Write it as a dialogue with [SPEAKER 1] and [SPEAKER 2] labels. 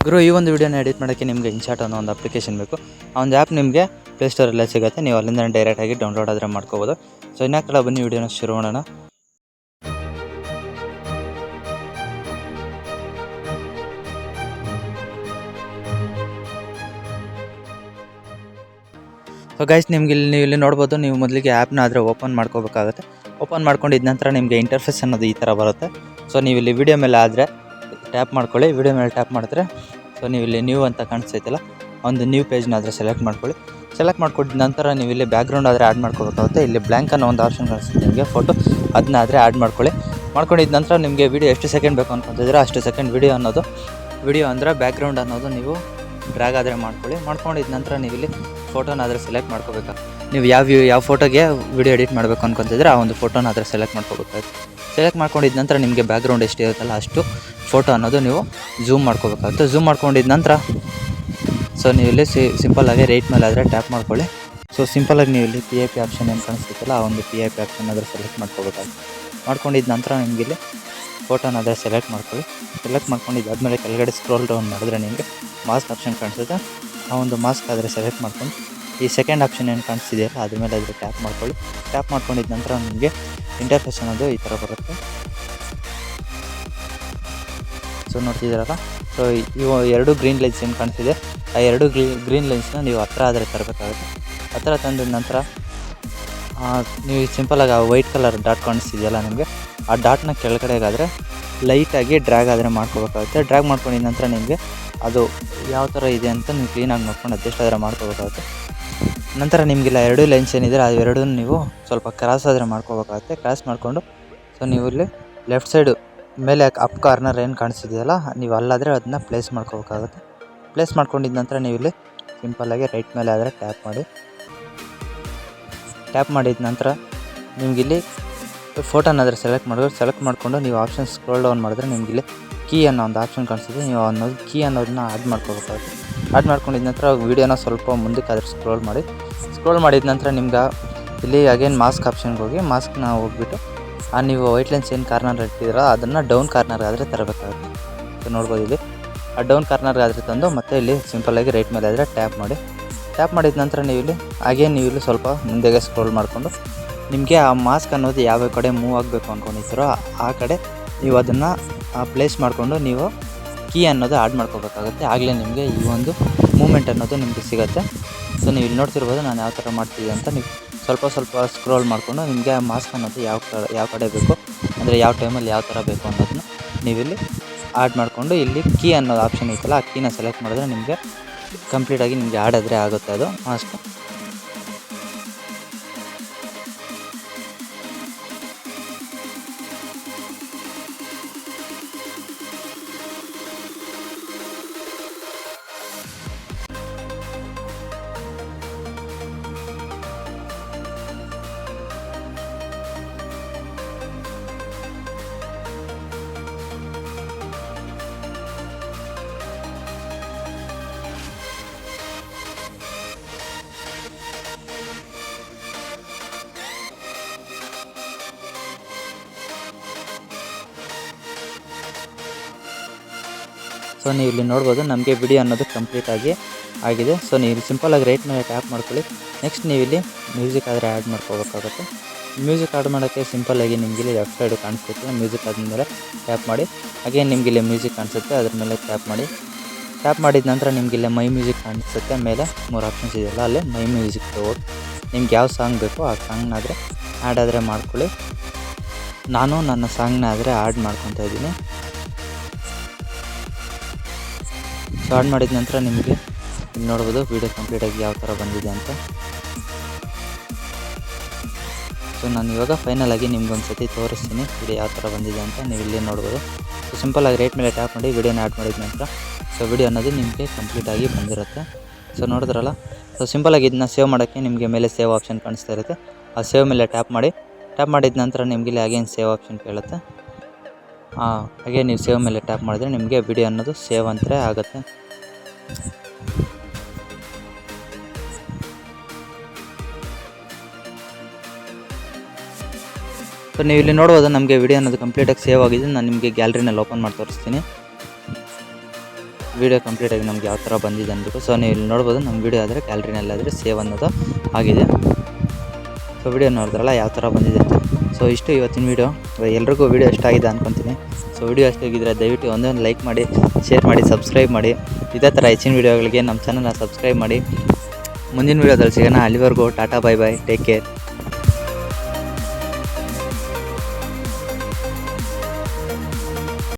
[SPEAKER 1] ಗುರು ಈ ಒಂದು ವಿಡಿಯೋನ ಎಡಿಟ್ ಮಾಡೋಕ್ಕೆ ನಿಮಗೆ ಇನ್ಶಾಟ್ ಅನ್ನೋ ಒಂದು ಅಪ್ಲಿಕೇಶನ್ ಬೇಕು. ಆ ಒಂದು ಆ್ಯಪ್ ನಿಮಗೆ ಪ್ಲೇಸ್ಟೋರಲ್ಲೇ ಸಿಗುತ್ತೆ. ನೀವು ಅಲ್ಲಿಂದ ಡೈರೆಕ್ಟಾಗಿ ಡೌನ್ಲೋಡ್ ಆದರೆ ಮಾಡ್ಕೋಬೋದು. ಸೊ ಇನ್ಯಾಕಲ್ಲ ಬನ್ನಿ ವಿಡಿಯೋನ ಶುರು ಮಾಡೋಣ. ಸೊ ಗೈಸ್ ನೀವು ಇಲ್ಲಿ ನೋಡ್ಬೋದು. ನೀವು ಮೊದಲಿಗೆ ಆ್ಯಪ್ನ ಆದರೆ ಓಪನ್ ಮಾಡ್ಕೋಬೇಕಾಗುತ್ತೆ. ಓಪನ್ ಮಾಡ್ಕೊಂಡಿದ್ದ ನಂತರ ನಿಮಗೆ ಇಂಟರ್ಫೇಸ್ ಅನ್ನೋದು ಈ ಥರ ಬರುತ್ತೆ. ಸೊ ನೀವು ಇಲ್ಲಿ ವಿಡಿಯೋ ಮೇಲೆ ಆದರೆ ಟ್ಯಾಪ್ ಮಾಡ್ಕೊಳ್ಳಿ. ವಿಡಿಯೋ ಮೇಲೆ ಟ್ಯಾಪ್ ಮಾಡಿದ್ರೆ ಸೊ ನೀವು ಇಲ್ಲಿ ನ್ಯೂ ಅಂತ ಕಾಣಿಸ್ತೈತಲ್ಲ, ಒಂದು ನ್ಯೂ ಪೇಜ್ನ ಆದರೆ ಸೆಲೆಕ್ಟ್ ಮಾಡ್ಕೊಳ್ಳಿ. ಸೆಲೆಕ್ಟ್ ಮಾಡ್ಕೊಂಡಿದ್ದ ನಂತರ ನೀವು ಇಲ್ಲಿ ಬ್ಯಾಕ್ಗ್ರೌಂಡ್ ಆದರೆ ಆ್ಯಡ್ ಮಾಡ್ಕೋಬೇಕಾಗುತ್ತೆ. ಇಲ್ಲಿ ಬ್ಲ್ಯಾಂಕ್ ಅನ್ನೋ ಒಂದು ಆಪ್ಷನ್ ಕಾಣಿಸುತ್ತೆ ನಿಮಗೆ, ಫೋಟೋ, ಅದನ್ನ ಆದರೆ ಆ್ಯಡ್ ಮಾಡ್ಕೊಳ್ಳಿ. ಮಾಡ್ಕೊಂಡಿದ್ದ ನಂತರ ನಿಮಗೆ ವಿಡಿಯೋ ಎಷ್ಟು ಸೆಕೆಂಡ್ ಬೇಕು ಅಂದ್ಕೊಂತಿದ್ರೆ ಅಷ್ಟು ಸೆಕೆಂಡ್ ವಿಡಿಯೋ ಅಂದರೆ ಬ್ಯಾಕ್ಗ್ರೌಂಡ್ ಅನ್ನೋದು ನೀವು ಡ್ರ್ಯಾಗ್ ಆದರೆ ಮಾಡ್ಕೊಳ್ಳಿ. ಮಾಡ್ಕೊಂಡಿದ್ದ ನಂತರ ನೀವು ಇಲ್ಲಿ ಫೋಟೋನ ಆದರೆ ಸೆಲೆಕ್ಟ್ ಮಾಡ್ಕೋಬೇಕು. ನೀವು ಯಾವ ಫೋಟೋಗೆ ವಿಡಿಯೋ ಎಡಿಟ್ ಮಾಡಬೇಕು ಅಂದ್ಕೊಂತಿದ್ರೆ ಆ ಒಂದು ಫೋಟೋನ ಆದರೆ ಸೆಲೆಕ್ಟ್ ಮಾಡ್ಕೋಬೇಕಾಗುತ್ತೆ. ಸೆಲೆಕ್ಟ್ ಮಾಡ್ಕೊಂಡಿದ್ದ ನಂತರ ನಿಮಗೆ ಬ್ಯಾಕ್ಗ್ರೌಂಡ್ ಎಷ್ಟು ಇರುತ್ತಲ್ಲ ಅಷ್ಟು ಫೋಟೋ ಅನ್ನೋದು ನೀವು ಝೂಮ್ ಮಾಡ್ಕೋಬೇಕಾಗುತ್ತೆ. ಝೂಮ್ ಮಾಡ್ಕೊಂಡಿದ್ದ ನಂತರ ಸೊ ನೀವು ಇಲ್ಲಿ ಸಿಂಪಲ್ಲಾಗಿ ರೈಟ್ ಮೇಲೆ ಆದರೆ ಟ್ಯಾಪ್ ಮಾಡ್ಕೊಳ್ಳಿ. ಸೊ ಸಿಂಪಲಾಗಿ ನೀವು ಇಲ್ಲಿ PIP ಆಪ್ಷನ್ ಏನು ಕಾಣಿಸ್ತೈತಲ್ಲ ಆ ಒಂದು PIP ಆಪ್ಷನ್ ಆದರೆ ಸೆಲೆಕ್ಟ್ ಮಾಡ್ಕೋಬೇಕಾಗುತ್ತೆ. ಮಾಡ್ಕೊಂಡಿದ್ದ ನಂತರ ನಿಮಗೆ ಇಲ್ಲಿ ಫೋಟೋನ ಆದರೆ ಸೆಲೆಕ್ಟ್ ಮಾಡ್ಕೊಳ್ಳಿ. ಸೆಲೆಕ್ಟ್ ಮಾಡ್ಕೊಂಡಿದ್ದಾದಮೇಲೆ ಕೆಳಗಡೆ ಸ್ಕ್ರೋಲ್ ಡೌನ್ ಮಾಡಿದ್ರೆ ನಿಮಗೆ ಮಾಸ್ಕ್ ಆಪ್ಷನ್ ಕಾಣಿಸುತ್ತೆ. ಆ ಒಂದು ಮಾಸ್ಕ್ ಆದರೆ ಸೆಲೆಕ್ಟ್ ಮಾಡ್ಕೊಂಡು ಈ ಸೆಕೆಂಡ್ ಆಪ್ಷನ್ ಏನು ಕಾಣಿಸ್ತಿದೆಯಲ್ಲ ಅದ್ರ ಮೇಲೆ ಆದರೆ ಟ್ಯಾಪ್ ಮಾಡ್ಕೊಳ್ಳಿ. ಟ್ಯಾಪ್ ಮಾಡ್ಕೊಂಡಿದ್ದ ನಂತರ ನಿಮಗೆ ಇಂಟರ್ಫೇಸ್ ಅನ್ನೋದು ಈ ಥರ ಬರುತ್ತೆ. ಸೊ ನೋಡ್ತಿದ್ದೀರಲ್ಲ, ಸೊ ಇವು ಎರಡು ಗ್ರೀನ್ ಲೈನ್ಸ್ ಏನು ಕಾಣಿಸ್ತಿದೆ ಆ ಎರಡು ಗ್ರೀನ್ ಲೈನ್ಸ್ನ ನೀವು ಹತ್ರ ಆದರೆ ತರಬೇಕಾಗುತ್ತೆ. ಹತ್ರ ತಂದ ನಂತರ ನೀವು ಸಿಂಪಲಾಗಿ ಆ ವೈಟ್ ಕಲರ್ ಡಾಟ್ ಕಾಣಿಸ್ತಿದೆಯಲ್ಲ ನಿಮಗೆ, ಆ ಡಾಟ್ನ ಕೆಳಗಡೆಗಾದರೆ ಲೈಟಾಗಿ ಡ್ರ್ಯಾಗ್ ಆದರೆ ಮಾಡ್ಕೋಬೇಕಾಗುತ್ತೆ. ಡ್ರ್ಯಾಗ್ ಮಾಡ್ಕೊಂಡಿದ್ದ ನಂತರ ನಿಮಗೆ ಅದು ಯಾವ ಥರ ಇದೆ ಅಂತ ನೀವು ಕ್ಲೀನಾಗಿ ನೋಡ್ಕೊಂಡು ಅಡ್ಜಸ್ಟ್ ಆದರೆ ಮಾಡ್ಕೋಬೇಕಾಗುತ್ತೆ. ನಂತರ ನಿಮಗೆಲ್ಲ ಎರಡು ಲೈನ್ಸ್ ಏನಿದೆ ಅವೆರಡೂ ನೀವು ಸ್ವಲ್ಪ ಕ್ರಾಸ್ ಆದರೆ ಮಾಡ್ಕೋಬೇಕಾಗುತ್ತೆ. ಕ್ರಾಸ್ ಮಾಡಿಕೊಂಡು ಸೊ ನೀವು ಇಲ್ಲಿ ಲೆಫ್ಟ್ ಸೈಡು ಮೇಲೆ ಅಪ್ ಕಾರ್ನರ್ ಏನು ಕಾಣಿಸ್ತಿದೆಯಲ್ಲ ನೀವು ಅಲ್ಲಾದರೆ ಅದನ್ನ ಪ್ಲೇಸ್ ಮಾಡ್ಕೋಬೇಕಾಗುತ್ತೆ. ಪ್ಲೇಸ್ ಮಾಡ್ಕೊಂಡಿದ್ದ ನಂತರ ನೀವು ಇಲ್ಲಿ ಸಿಂಪಲ್ಲಾಗಿ ರೈಟ್ ಮೇಲೆ ಆದರೆ ಟ್ಯಾಪ್ ಮಾಡಿ. ಟ್ಯಾಪ್ ಮಾಡಿದ ನಂತರ ನಿಮಗಿಲ್ಲಿ ಫೋಟೋನ ಆದರೆ ಸೆಲೆಕ್ಟ್ ಮಾಡಿಕೊಂಡು ನೀವು ಆಪ್ಷನ್ ಸ್ಕ್ರೋಲ್ ಡೌನ್ ಮಾಡಿದ್ರೆ ನಿಮಗಿಲ್ಲಿ ಕೀ ಅನ್ನೋ ಒಂದು ಆಪ್ಷನ್ ಕಾಣಿಸ್ತಿದೆ. ನೀವು ಅನ್ನೋದು ಕೀ ಅನ್ನೋದನ್ನ ಆ್ಯಡ್ ಮಾಡ್ಕೋಬೇಕಾಗುತ್ತೆ. ಆ್ಯಡ್ ಮಾಡ್ಕೊಂಡಿದ್ದ ನಂತರ ವೀಡಿಯೋನ ಸ್ವಲ್ಪ ಮುಂದಕ್ಕೆ ಆದರೆ ಸ್ಕ್ರೋಲ್ ಮಾಡಿದ ನಂತರ ನಿಮ್ಗೆ ಇಲ್ಲಿ ಅಗೇನ್ ಮಾಸ್ಕ್ ಆಪ್ಷನ್ಗೆ ಹೋಗಿ ಮಾಸ್ಕ್ನ ಹೋಗ್ಬಿಟ್ಟು ನೀವು ವೈಟ್ ಲೈನ್ಸ್ ಏನು ಕಾರ್ನರ್ ಇಟ್ಟಿದ್ದೀರ ಅದನ್ನು ಡೌನ್ ಕಾರ್ನರ್ಗಾದರೆ ತರಬೇಕಾಗುತ್ತೆ. ಸೊ ನೋಡ್ಬೋದು ಇಲ್ಲಿ ಆ ಡೌನ್ ಕಾರ್ನರ್ಗಾದರೆ ತಂದು ಮತ್ತೆ ಇಲ್ಲಿ ಸಿಂಪಲ್ಲಾಗಿ ರೈಟ್ ಮೇಲೆ ಆದರೆ ಟ್ಯಾಪ್ ಮಾಡಿ. ಟ್ಯಾಪ್ ಮಾಡಿದ ನಂತರ ನೀವು ಇಲ್ಲಿ ಸ್ವಲ್ಪ ಮುಂದೆಗೆ ಸ್ಕ್ರೋಲ್ ಮಾಡಿಕೊಂಡು ನಿಮಗೆ ಆ ಮಾಸ್ಕ್ ಅನ್ನೋದು ಯಾವ ಕಡೆ ಮೂವ್ ಆಗಬೇಕು ಅಂದ್ಕೊಂಡಿರ್ತೀರೋ ಆ ಕಡೆ ನೀವು ಅದನ್ನು ಪ್ಲೇಸ್ ಮಾಡಿಕೊಂಡು ನೀವು ಕೀ ಅನ್ನೋದು ಆ್ಯಡ್ ಮಾಡ್ಕೋಬೇಕಾಗುತ್ತೆ. ಆಗಲೇ ನಿಮಗೆ ಈ ಒಂದು ಮೂಮೆಂಟ್ ಅನ್ನೋದು ನಿಮಗೆ ಸಿಗುತ್ತೆ. ಸೊ ನೀವು ಇಲ್ಲಿ ನೋಡ್ತಿರ್ಬೋದು ನಾನು ಯಾವ ಥರ ಮಾಡ್ತೀವಿ ಅಂತ. ನೀವು ಸ್ವಲ್ಪ ಸ್ಕ್ರೋಲ್ ಮಾಡಿಕೊಂಡು ನಿಮಗೆ ಆ ಮಾಸ್ಕ್ ಅನ್ನೋದು ಯಾವ ಕಡೆ ಬೇಕು ಅಂದರೆ ಯಾವ ಟೈಮಲ್ಲಿ ಯಾವ ಥರ ಬೇಕು ಅನ್ನೋದನ್ನ ನೀವಿಲ್ಲಿ ಆ್ಯಡ್ ಮಾಡಿಕೊಂಡು ಇಲ್ಲಿ ಕೀ ಅನ್ನೋದು ಆಪ್ಷನ್ ಐತಲ್ಲ ಆ ಕೀನ ಸೆಲೆಕ್ಟ್ ಮಾಡಿದ್ರೆ ನಿಮಗೆ ಕಂಪ್ಲೀಟಾಗಿ ನಿಮಗೆ ಆ್ಯಡ್ ಆದರೆ ಆಗುತ್ತೆ ಅದು ಮಾಸ್ಕ್. ಸೊ ನೀವು ಇಲ್ಲಿ ನೋಡ್ಬೋದು ನಮಗೆ ವಿಡಿಯೋ ಅನ್ನೋದು ಕಂಪ್ಲೀಟಾಗಿ ಆಗಿದೆ. ಸೊ ನೀವು ಇಲ್ಲಿ ಸಿಂಪಲಾಗಿ ರೈಟ್ ಮೇಲೆ ಟ್ಯಾಪ್ ಮಾಡ್ಕೊಳ್ಳಿ. ನೆಕ್ಸ್ಟ್ ನೀವು ಇಲ್ಲಿ ಮ್ಯೂಸಿಕ್ ಆದರೆ ಆ್ಯಡ್ ಮಾಡ್ಕೋಬೇಕಾಗುತ್ತೆ. ಮ್ಯೂಸಿಕ್ ಆ್ಯಡ್ ಮಾಡೋಕ್ಕೆ ಸಿಂಪಲ್ಲಾಗಿ ನಿಮಗೆ ಇಲ್ಲಿ ಲೆಫ್ಟ್ ಸೈಡು ಕಾಣಿಸುತ್ತೆ. ಮ್ಯೂಸಿಕ್ ಆದಮೇಲೆ ಟ್ಯಾಪ್ ಮಾಡಿ. ಹಾಗೆ ನಿಮಗೆ ಇಲ್ಲಿ ಮ್ಯೂಸಿಕ್ ಕಾಣಿಸುತ್ತೆ, ಅದ್ರ ಮೇಲೆ ಟ್ಯಾಪ್ ಮಾಡಿ. ಟ್ಯಾಪ್ ಮಾಡಿದ ನಂತರ ನಿಮಗೆ ಇಲ್ಲಿ ಮೈ ಮ್ಯೂಸಿಕ್ ಕಾಣಿಸುತ್ತೆ. ಮೇಲೆ 3 ಆಪ್ಷನ್ಸ್ ಇದೆಯಲ್ಲ ಅಲ್ಲೇ ಮೈ ಮ್ಯೂಸಿಕ್ ಹೋಗಿ ನಿಮ್ಗೆ ಯಾವ ಸಾಂಗ್ ಬೇಕೋ ಆ ಸಾಂಗ್ನಾದರೆ ಆ್ಯಡ್ ಆದರೆ ಮಾಡ್ಕೊಳ್ಳಿ. ನಾನು ನನ್ನ ಸಾಂಗ್ನ ಆದರೆ ಆ್ಯಡ್ ಮಾಡ್ಕೊತಾ ಇದ್ದೀನಿ. ಸೊ ಆ್ಯಡ್ ಮಾಡಿದ ನಂತರ ನಿಮಗೆ ಇಲ್ಲಿ ನೋಡ್ಬೋದು ವೀಡಿಯೋ ಕಂಪ್ಲೀಟಾಗಿ ಯಾವ ಥರ ಬಂದಿದೆ ಅಂತ. ಸೊ ನಾನು ಇವಾಗ ಫೈನಲಾಗಿ ನಿಮ್ಗೊಂದು ಸತಿ ತೋರಿಸ್ತೀನಿ ವಿಡಿಯೋ ಯಾವ ಥರ ಬಂದಿದೆ ಅಂತ. ನೀವು ಇಲ್ಲಿ ನೋಡ್ಬೋದು. ಸೊ ಸಿಂಪಲ್ಲಾಗಿ ರೈಟ್ ಮೇಲೆ ಟ್ಯಾಪ್ ಮಾಡಿ ವಿಡಿಯೋನ ಆ್ಯಡ್ ಮಾಡಿದ ನಂತರ ಸೊ ವಿಡಿಯೋ ಅನ್ನೋದು ನಿಮಗೆ ಕಂಪ್ಲೀಟಾಗಿ ಬಂದಿರುತ್ತೆ. ಸೊ ನೋಡಿದ್ರಲ್ಲ, ಸೊ ಸಿಂಪಲ್ಲಾಗಿ ಇದನ್ನ ಸೇವ್ ಮಾಡೋಕ್ಕೆ ನಿಮಗೆ ಮೇಲೆ ಸೇವ್ ಆಪ್ಷನ್ ಕಾಣಿಸ್ತಾ ಇರುತ್ತೆ. ಆ ಸೇವ್ ಮೇಲೆ ಟ್ಯಾಪ್ ಮಾಡಿ. ಟ್ಯಾಪ್ ಮಾಡಿದ ನಂತರ ನಿಮಗೆ ಇಲ್ಲಿ ಅಗೇನ್ ಸೇವ್ ಆಪ್ಷನ್ ಕೇಳುತ್ತೆ. ಹಾಗೆ ನೀವು ಸೇವ್ ಮೇಲೆ ಟ್ಯಾಪ್ ಮಾಡಿದ್ರೆ ನಿಮಗೆ ವಿಡಿಯೋ ಅನ್ನೋದು ಸೇವ್ ಅಂತಲೇ ಆಗುತ್ತೆ. ಸೊ ನೀವು ಇಲ್ಲಿ ನೋಡ್ಬೋದು ನಮಗೆ ವಿಡಿಯೋ ಅನ್ನೋದು ಕಂಪ್ಲೀಟಾಗಿ ಸೇವ್ ಆಗಿದೆ. ನಾನು ನಿಮಗೆ ಗ್ಯಾಲರಿನಲ್ಲಿ ಓಪನ್ ಮಾಡಿ ತೋರಿಸ್ತೀನಿ. ವೀಡಿಯೋ ಕಂಪ್ಲೀಟಾಗಿ ನಮ್ಗೆ ಯಾವ ಥರ ಬಂದಿದೆ ಅಂದ್ಬಿಟ್ಟು. ಸೊ ನೀವು ಇಲ್ಲಿ ನೋಡ್ಬೋದು ನಮ್ಮ ವೀಡಿಯೋ ಆದರೆ ಗ್ಯಾಲರಿನಲ್ಲಾದರೆ ಸೇವ್ ಅನ್ನೋದು ಆಗಿದೆ. ಸೊ ವೀಡಿಯೋ ನೋಡಿದ್ರಲ್ಲ ಯಾವ ಥರ ಬಂದಿದೆ ಅಂತ. ಸೊ ಇಷ್ಟು ಇವತ್ತಿನ ವೀಡಿಯೋ. ಎಲ್ರಿಗೂ ವೀಡಿಯೋ ಇಷ್ಟ ಆಗಿದೆ ಅಂದ್ಕೊತೀನಿ. ಸೊ ವೀಡಿಯೋ ಇಷ್ಟ ಆಗಿದ್ದರೆ ದಯವಿಟ್ಟು ಒಂದೊಂದು ಲೈಕ್ ಮಾಡಿ, ಶೇರ್ ಮಾಡಿ, ಸಬ್ಸ್ಕ್ರೈಬ್ ಮಾಡಿ. ಇದೇ ಥರ ಹೆಚ್ಚಿನ ವೀಡಿಯೋಗಳಿಗೆ ನಮ್ಮ ಚಾನಲ್ನ ಸಬ್ಸ್ಕ್ರೈಬ್ ಮಾಡಿ. ಮುಂದಿನ ವೀಡಿಯೋದಲ್ಲಿ ಸಿಗೋಣ. ಅಲ್ಲಿವರೆಗೂ Tata, bye bye, take care.